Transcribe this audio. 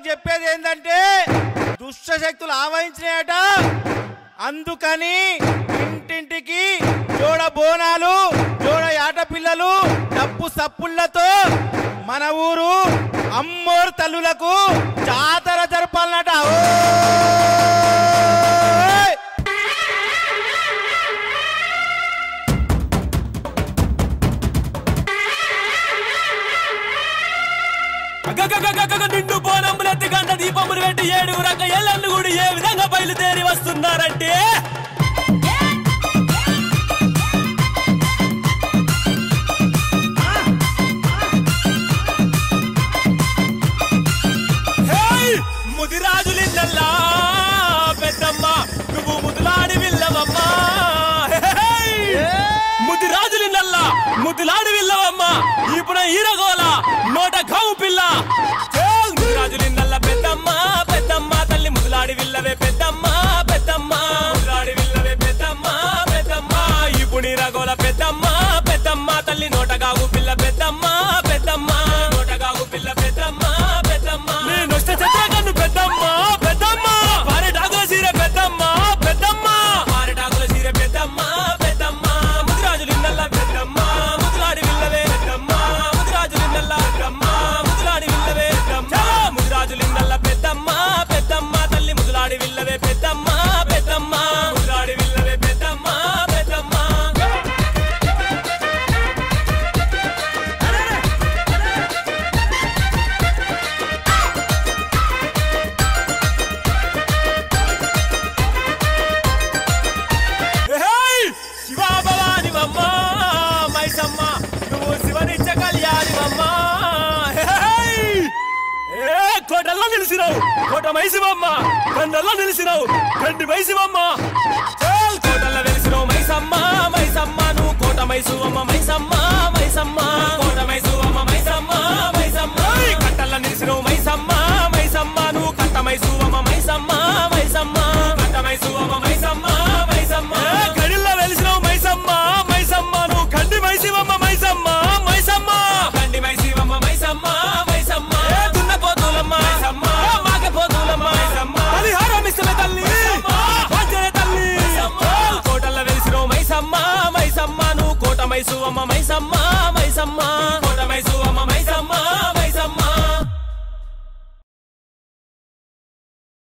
చెప్పేది ఏంటంటే దుష్ట శక్తులు ఆవహించినాయట. అందుకని ఇంటింటికి జోడ బోనాలు, జోడ యాట పిల్లలు, డప్పు సప్పుళ్లతో మన ఊరు అమ్మోరు తల్లులకు జాతర జరపాలన్నట. నిండు బోనములెత్తి గంట దీపములు పెట్టి 7 రక ఎల్లన్ను కూడా ఏ విధంగా బయలుదేరి వస్తున్నారంటే ముదిరాజులిన్నల్లా పెద్దమ్మ నువ్వు ముదులాడి విల్లవమ్మా. ముదిరాజులిన్నల్లా ముదులాడి విల్లవమ్మా ఇప్పుడు ఈరగోల నోట కావు పిల్ల. ముదిరాజులిన్నల్లా పెద్దమ్మ పెద్దమ్మ తల్లి ముదులాడి విల్లవే పెద్దమ్మ పెద్దమ్మ ముదులాడి విల్లవే పెద్దమ్మ పెద్దమ్మ ఇప్పుడు ఈరగోల పెద్దమ్మ పెద్దమ్మ తల్లి నోట కావు పిల్ల పెద్దమ్మ పెద్దమ్మ నోట కావు పిల్ల పెద్దమ్మ పెద్దమ్మ నొష్ట చత్రకన్ను పెద్దమ్మ పెద్దమ్మ పారెటాకుల సీర పెద్దమ్మ పెద్దమ్మ పారెటాకుల సీర పెద్దమ్మ పెద్దమ్మ ముదిరాజులిన్నల్ల పెద్దమ్మ ముదులాడి విల్లవే పెద్దమ్మ ముదిరాజులిన్నల్ల పెద్దమ్మ ముదులాడి విల్లవే పెద్దమ్మ ముదిరాజులిన్నల్ల పెద్దమ్మ పెద్దమ్మ తల్లి ముదులాడి విల్లవే పెద్దమ్మ పెద్దమ్మ ముదులాడి విల్లవే పెద్దమ్మ పెద్దమ్మ. శివాభవానివమ్మ మైసమ్మ నువ్వు శివనిత్య కళ్యాణివమ్మ. కోటల్లో నిలిచినావు కోట మైసివమ్మ, కండల్లో నిలిచినావు కండి మైసివమ్మ. కోటల్లో వెలిసినావు మైసమ్మ మైసమ్మ నువ్వు కోట మైసువమ్మ మైసమ్మ మైసమ్మ కోట మైసువమ్మ మైసమ్మ మైసమ్మ. కట్టల్లో నిలిచినావు మైసమ్మ మైసమ్మ నువ్వు కట్ట మైసువమ్మ మైసమ్మ మైసమ్మ కట్ట మైసువమ్మ మైసమ్మ మైసమ్మ. గడిల్లో వెలిసినావు మైసమ్మ మైసమ్మ నువ్వు కండి మైసివమ్మ మైసమ్మ మైసమ్మ కండి మైసివమ్మ మైసమ్మ మైసమ్మ. దున్నపోతులమ్మ మైసమ్మ మాకపోతులమ్మ మైసమ్మ పరిహారం ఇష్టమే తల్లి వంచనే తల్లి. కోటల్లో వెలిసినావు మైసమ్మ మైసమ్మ నువ్వు కోట మైసువమ్మ మైసమ్మ మైసమ్మ.